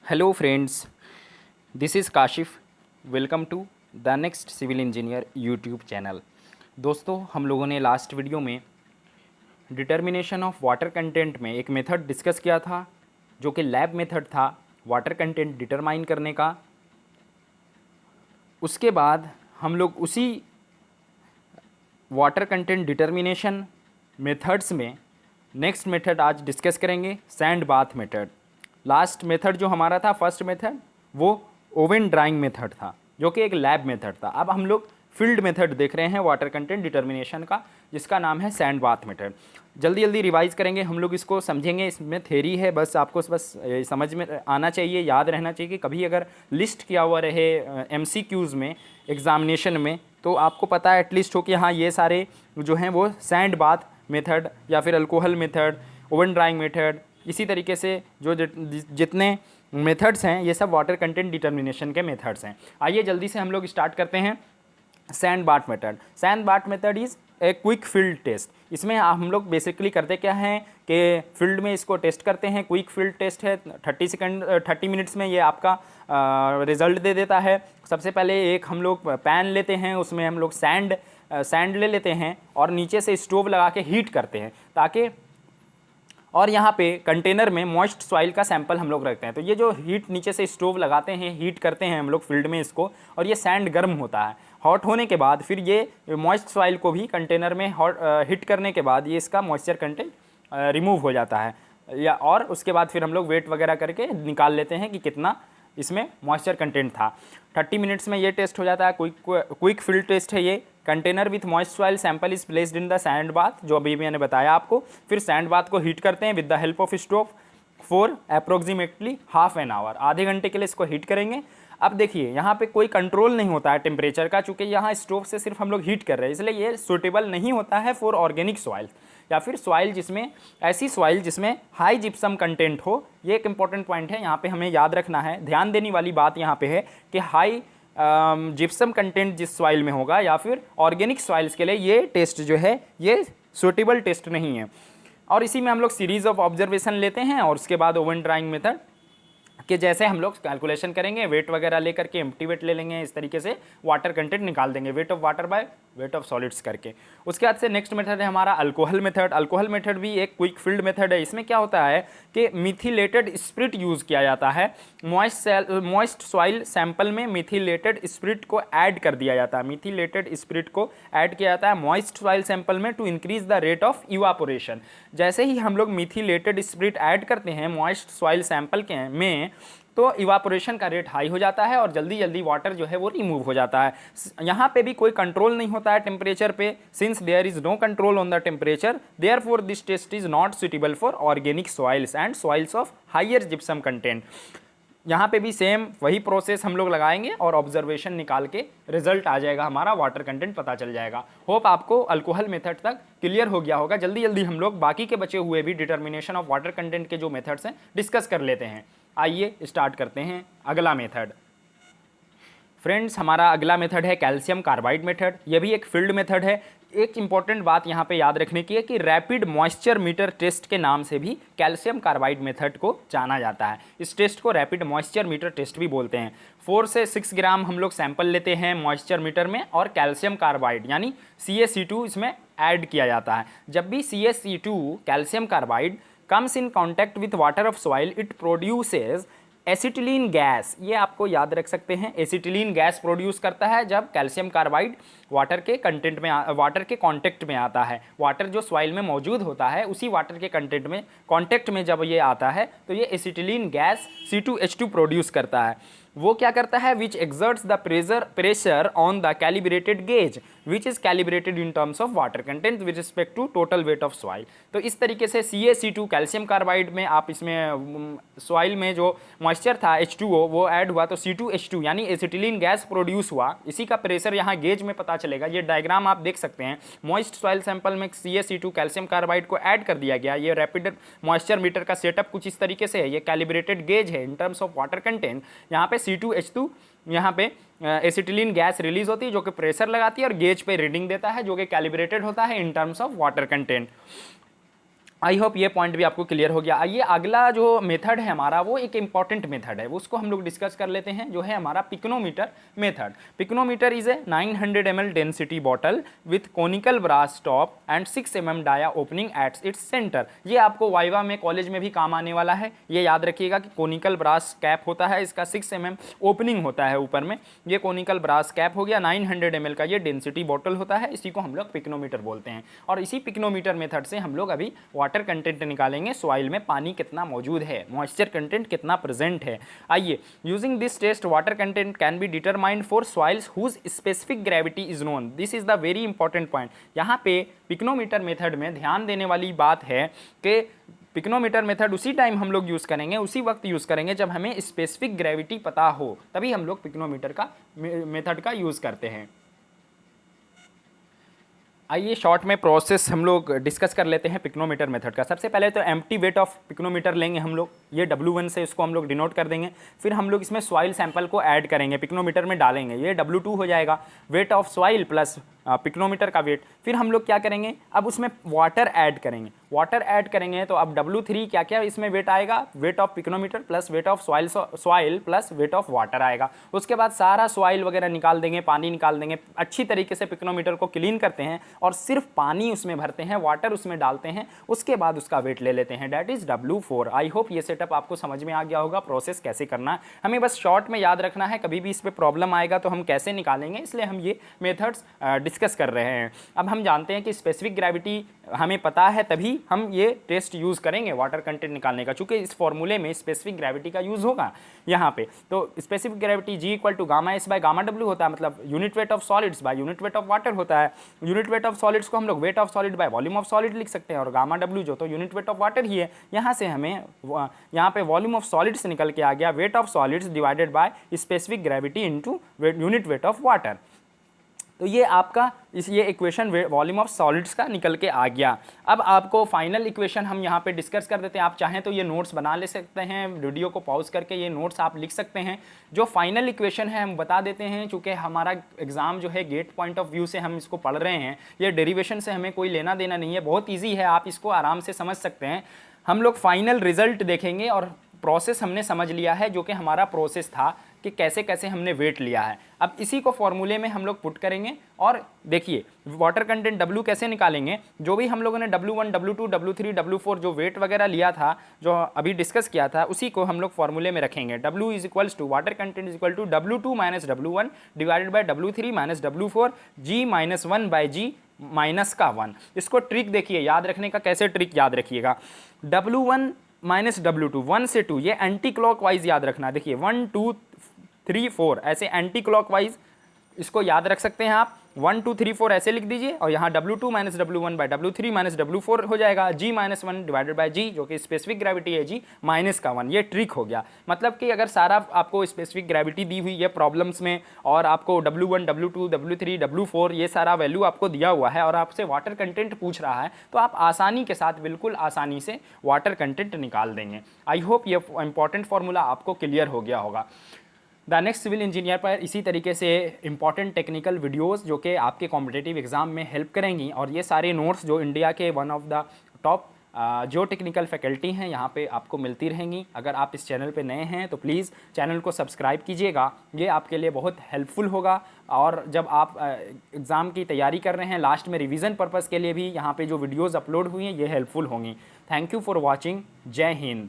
Hello friends, this is Kashif. Welcome to the next civil engineer YouTube channel. दोस्तों, हम लोगों ने last video में डिटर्मिनेशन ऑफ वाटर कंटेंट में एक मेथड डिस्कस किया था जो कि लैब मेथड था वाटर कंटेंट डिटरमाइन करने का। उसके बाद हम लोग उसी वाटर कंटेंट डिटर्मिनेशन मेथड्स में नेक्स्ट मेथड आज डिस्कस करेंगे, sand bath method. Last method जो हमारा था फर्स्ट मेथड वो ओवन ड्राइंग मेथड था जो कि एक लैब मेथड था। अब हम लोग फील्ड मेथड देख रहे हैं वाटर कंटेंट डिटर्मिनेशन का, जिसका नाम है सैंड बाथ मेथड। जल्दी जल्दी रिवाइज करेंगे हम लोग, इसको समझेंगे। इसमें थ्योरी है, बस आपको बस समझ में आना चाहिए, याद रहना चाहिए कि कभी अगर लिस्ट किया हुआ रहे एमसीक्यूज़ में एग्जामिनेशन में तो आपको पता है एटलीस्ट हो कि हाँ ये सारे जो हैं वो सैंड बाथ मेथड या फिर alcohol method, oven drying method, इसी तरीके से जो जितने मेथड्स हैं ये सब वाटर कंटेंट डिटर्मिनेशन के मेथड्स हैं। आइए जल्दी से हम लोग स्टार्ट करते हैं sand bath method. Sand bath method is a quick field test. इसमें हम लोग बेसिकली करते क्या हैं कि फील्ड में इसको टेस्ट करते हैं। क्विक फील्ड टेस्ट है, 30 मिनट्स में ये आपका रिज़ल्ट दे देता है। सबसे पहले एक हम लोग पैन लेते हैं, उसमें हम लोग सैंड ले लेते हैं और नीचे से स्टोव लगा के हीट करते हैं ताकि, और यहाँ पे कंटेनर में मॉइस्ट सॉइल का सैंपल हम लोग रखते हैं। तो ये जो हीट नीचे से स्टोव लगाते हैं, हीट करते हैं हम लोग फील्ड में इसको, और ये सैंड गर्म होता है। हॉट होने के बाद फिर ये मॉइस्ट सॉइल को भी कंटेनर में हीट करने के बाद ये इसका मॉइस्चर कंटेंट रिमूव हो जाता है, या और उसके बाद फिर हम लोग वेट वगैरह करके निकाल लेते हैं कि कितना इसमें मॉइस्चर कंटेंट था। 30 मिनट्स में ये टेस्ट हो जाता है। क्विक फील्ड टेस्ट है ये। Container with moist soil sample is placed in the sand bath, जो अभी मैंने बताया आपको। फिर सैंड बाथ को हीट करते हैं with the help of stove for approximately half an hour. आधे घंटे के लिए इसको हीट करेंगे। अब देखिए यहाँ पे कोई कंट्रोल नहीं होता है टेम्परेचर का, चूँकि यहाँ स्टोव से सिर्फ हम लोग हीट कर रहे हैं, इसलिए ये सूटेबल नहीं होता है फॉर ऑर्गेनिक सॉइल या फिर सॉइल जिसमें, ऐसी सॉइल जिसमें हाई जिप्सम कंटेंट हो। ये एक इंपॉर्टेंट पॉइंट है, यहाँ पे हमें याद रखना है। ध्यान देने वाली बात यहाँ पे है कि हाई जिप्सम कंटेंट जिस सॉइल में होगा या फिर ऑर्गेनिक सॉइल्स के लिए ये टेस्ट जो है ये सूटेबल टेस्ट नहीं है। और इसी में हम लोग सीरीज ऑफ ऑब्जर्वेशन लेते हैं और उसके बाद ओवन ड्राइंग मेथड कि जैसे हम लोग कैलकुलेशन करेंगे, वेट वगैरह लेकर के एम्प्टी वेट ले लेंगे, इस तरीके से वाटर कंटेंट निकाल देंगे, wait of water by weight of solids करके। उसके बाद से नेक्स्ट मेथड है हमारा अल्कोहल मेथड। अल्कोहल मेथड भी एक क्विक फील्ड मेथड है। इसमें क्या होता है कि मिथिलेटेड स्पिरिट यूज़ किया जाता है। मॉइस्ट सॉइल सैंपल में मिथिलेटेड स्पिरिट को ऐड कर दिया जाता है। मिथिलेटेड स्पिरिट को ऐड किया जाता है मॉइस्ट सॉइल सैंपल में to increase the rate of evaporation. जैसे ही हम लोग मिथिलेटेड स्पिरिट ऐड करते हैं मॉइस्ट सॉइल सैंपल के में, तो इवापोरेशन का रेट हाई हो जाता है और जल्दी जल्दी वाटर जो है वो रिमूव हो जाता है। यहाँ पे भी कोई कंट्रोल नहीं होता है टेम्परेचर पे। Since there is no control on the temperature, therefore this test is not suitable for organic soils and soils of higher gypsum content. यहाँ पे भी सेम वही प्रोसेस हम लोग लगाएंगे और ऑब्जर्वेशन निकाल के रिजल्ट आ जाएगा, हमारा वाटर कंटेंट पता चल जाएगा। होप आपको अल्कोहल मेथड तक क्लियर हो गया होगा। जल्दी जल्दी हम लोग बाकी के बचे हुए भी डिटर्मिनेशन ऑफ वाटर कंटेंट के जो मेथड्स हैं डिस्कस कर लेते हैं। आइए स्टार्ट करते हैं अगला मेथड। फ्रेंड्स, हमारा अगला मेथड है कैल्शियम कार्बाइड मेथड। यह भी एक फील्ड मेथड है। एक इंपॉर्टेंट बात यहाँ पे याद रखने की है कि रैपिड मॉइस्चर मीटर टेस्ट के नाम से भी कैल्शियम कार्बाइड मेथड को जाना जाता है। इस टेस्ट को रैपिड मॉइस्चर मीटर टेस्ट भी बोलते हैं। 4 से 6 ग्राम हम लोग सैंपल लेते हैं मॉइस्चर मीटर में और कैल्शियम कार्बाइड यानी CaC2 इसमें ऐड किया जाता है। जब भी CaC2 calcium carbide comes in contact with water of soil, it produces acetylene gas. ये आपको याद रख सकते हैं, एसिटिलीन गैस प्रोड्यूस करता है जब कैल्शियम कार्बाइड वाटर के कंटेंट में वाटर के कांटेक्ट में आता है। वाटर जो सॉइल में मौजूद होता है उसी वाटर के कांटेक्ट में जब ये आता है तो ये एसिटिलीन गैस C2H2 प्रोड्यूस करता है। वो क्या करता है, which exerts the pressure on the calibrated gauge which is calibrated in terms of water content with respect to total weight of soil. तो इस तरीके से CaC2 कैल्शियम कार्बाइड में आप इसमें सॉइल में जो मॉइस्चर था H2O वो ऐड हुआ तो C2H2 यानी एसिटिलीन गैस प्रोड्यूस हुआ। इसी का प्रेशर यहाँ गेज में पता चलेगा। ये डायग्राम आप देख सकते हैं। मॉइस्ट सॉइल सैंपल में CaC2 कैल्शियम कार्बाइड को ऐड कर दिया गया। ये रैपिड मॉइस्चर मीटर का सेटअप कुछ इस तरीके से है। ये कैलिब्रेटेड गेज है इन टर्म्स ऑफ वाटर कंटेंट। यहाँ पे C2H2 यहाँ पे एसिटिलीन गैस रिलीज होती है जो कि प्रेशर लगाती है और गेज पे रीडिंग देता है जो कि कैलिब्रेटेड होता है इन terms of water content. I hope ये पॉइंट भी आपको क्लियर हो गया। आइए अगला जो मेथड है हमारा वो एक इंपॉर्टेंट मेथड है, उसको हम लोग डिस्कस कर लेते हैं, जो है हमारा pycnometer method. Pycnometer is a 900 ml density bottle with conical brass top and 6 mm dia opening at its centre. ये आपको वाइवा में कॉलेज में भी काम आने वाला है, ये याद रखिएगा कि कोनिकल ब्रास कैप होता है, इसका 6 mm ओपनिंग होता है ऊपर में, ये कोनिकल ब्रास कैप हो गया। 900 ml का ये डेंसिटी बॉटल होता है, इसी को हम लोग पिक्नोमीटर बोलते हैं। और इसी पिक्नोमीटर मेथड से हम लोग अभी वाटर कंटेंट निकालेंगे, सॉइल में पानी कितना मौजूद है, मॉइस्चर कंटेंट कितना प्रेजेंट है। आइए, using this test water content can be determined for soils whose specific gravity is known. This is the very important point. यहाँ पे पिक्नोमीटर मेथड में ध्यान देने वाली बात है कि पिक्नोमीटर मेथड उसी टाइम हम लोग यूज़ करेंगे, उसी वक्त यूज़ करेंगे जब हमें स्पेसिफिक ग्रेविटी पता हो, तभी हम लोग पिक्नोमीटर का मेथड का यूज़ करते हैं। आइए शॉर्ट में प्रोसेस हम लोग डिस्कस कर लेते हैं पिक्नोमीटर मेथड का। सबसे पहले तो एम्प्टी वेट ऑफ पिक्नोमीटर लेंगे हम लोग, ये W1 से इसको हम लोग डिनोट कर देंगे। फिर हम लोग इसमें सॉइल सैंपल को ऐड करेंगे, पिक्नोमीटर में डालेंगे, ये W2 हो जाएगा, wait of soil plus pycnometer का वेट। फिर हम लोग क्या करेंगे, अब उसमें वाटर ऐड करेंगे, वाटर ऐड करेंगे तो अब W3 क्या क्या इसमें वेट आएगा, weight of pycnometer plus wait of soil plus wait of water आएगा। उसके बाद सारा सॉइल वगैरह निकाल देंगे, पानी निकाल देंगे, अच्छी तरीके से पिक्नोमीटर को क्लीन करते हैं और सिर्फ पानी उसमें भरते हैं, वाटर उसमें डालते हैं, उसके बाद उसका वेट ले लेते हैं, that is W4। I hope ये सेटअप आपको समझ में आ गया होगा, प्रोसेस कैसे करना है हमें बस शॉर्ट में याद रखना है, कभी भी इस पर प्रॉब्लम आएगा तो हम कैसे निकालेंगे, इसलिए हम ये मेथड्स डिस्कस कर रहे हैं। अब हम जानते हैं कि स्पेसिफिक ग्रेविटी हमें पता है, तभी हम ये टेस्ट यूज़ करेंगे वाटर कंटेंट निकालने का, चूंकि इस फॉर्मूले में स्पेसिफिक ग्रेविटी का यूज़ होगा यहाँ पे। तो specific gravity G equal to gamma S by gamma W होता है, मतलब unit weight of solids by unit weight of water होता है। यूनिट वेट ऑफ सॉलिड्स को हम लोग weight of solid by volume of solid लिख सकते हैं, और गामा W जो तो यूनिट वेट ऑफ वाटर ही है। यहाँ से हमें यहाँ पे वॉल्यूम ऑफ सॉलिड्स निकल के आ गया, wait of solids divided by specific gravity into unit weight of water. तो ये आपका ये इक्वेशन वॉल्यूम ऑफ सॉलिड्स का निकल के आ गया। अब आपको फाइनल इक्वेशन हम यहाँ पे डिस्कस कर देते हैं। आप चाहें तो ये नोट्स बना ले सकते हैं, वीडियो को पॉज करके ये नोट्स आप लिख सकते हैं। जो फाइनल इक्वेशन है हम बता देते हैं, चूँकि हमारा एग्जाम जो है गेट पॉइंट ऑफ व्यू से हम इसको पढ़ रहे हैं, ये डेरिवेशन से हमें कोई लेना देना नहीं है, बहुत ईजी है, आप इसको आराम से समझ सकते हैं। हम लोग फाइनल रिजल्ट देखेंगे और प्रोसेस हमने समझ लिया है, जो कि हमारा प्रोसेस था कि कैसे कैसे हमने वेट लिया है। अब इसी को फॉर्मूले में हम लोग पुट करेंगे और देखिए वाटर कंटेंट W कैसे निकालेंगे। जो भी हम लोगों ने W1, W2, W3, W4 जो वेट वगैरह लिया था, जो अभी डिस्कस किया था, उसी को हम लोग फॉर्मूले में रखेंगे। W is equals to water content is equal to W2 minus W1 divided by W3 minus W4, G minus 1 by G minus का 1। इसको ट्रिक देखिए, याद रखने का कैसे ट्रिक याद रखिएगा। W1 माइनस W2, 1 से 2, ये एंटी क्लॉक वाइज याद रखना। देखिए 1 2 3 4 ऐसे एंटी क्लॉक वाइज इसको याद रख सकते हैं आप। 1 2 3 4 ऐसे लिख दीजिए, और यहाँ W2 minus W1 by W3 minus W4 हो जाएगा, G minus 1 divided by G जो कि स्पेसिफिक ग्रेविटी है, G माइनस का 1। ये ट्रिक हो गया, मतलब कि अगर सारा आपको स्पेसिफिक ग्रेविटी दी हुई है प्रॉब्लम्स में, और आपको W1, W2, W3, W4 ये सारा वैल्यू आपको दिया हुआ है, और आपसे वाटर कंटेंट पूछ रहा है, तो आप आसानी के साथ, बिल्कुल आसानी से वाटर कंटेंट निकाल देंगे। आई होप ये इंपॉर्टेंट फार्मूला आपको क्लियर हो गया होगा। द नेक्स्ट सिविल इंजीनियर पर इसी तरीके से इंपॉर्टेंट टेक्निकल वीडियोस जो कि आपके कॉम्पिटिटिव एग्जाम में हेल्प करेंगी, और ये सारे नोट्स जो इंडिया के वन ऑफ द टॉप जो टेक्निकल फैकल्टी हैं यहाँ पे आपको मिलती रहेंगी। अगर आप इस चैनल पे नए हैं तो प्लीज़ चैनल को सब्सक्राइब कीजिएगा, ये आपके लिए बहुत हेल्पफुल होगा। और जब आप एग्ज़ाम की तैयारी कर रहे हैं, लास्ट में रिवीजन पर्पज़ के लिए भी यहाँ पे जो वीडियोज़ अपलोड हुई हैं ये हेल्पफुल होंगी। Thank you for watching. जय हिंद।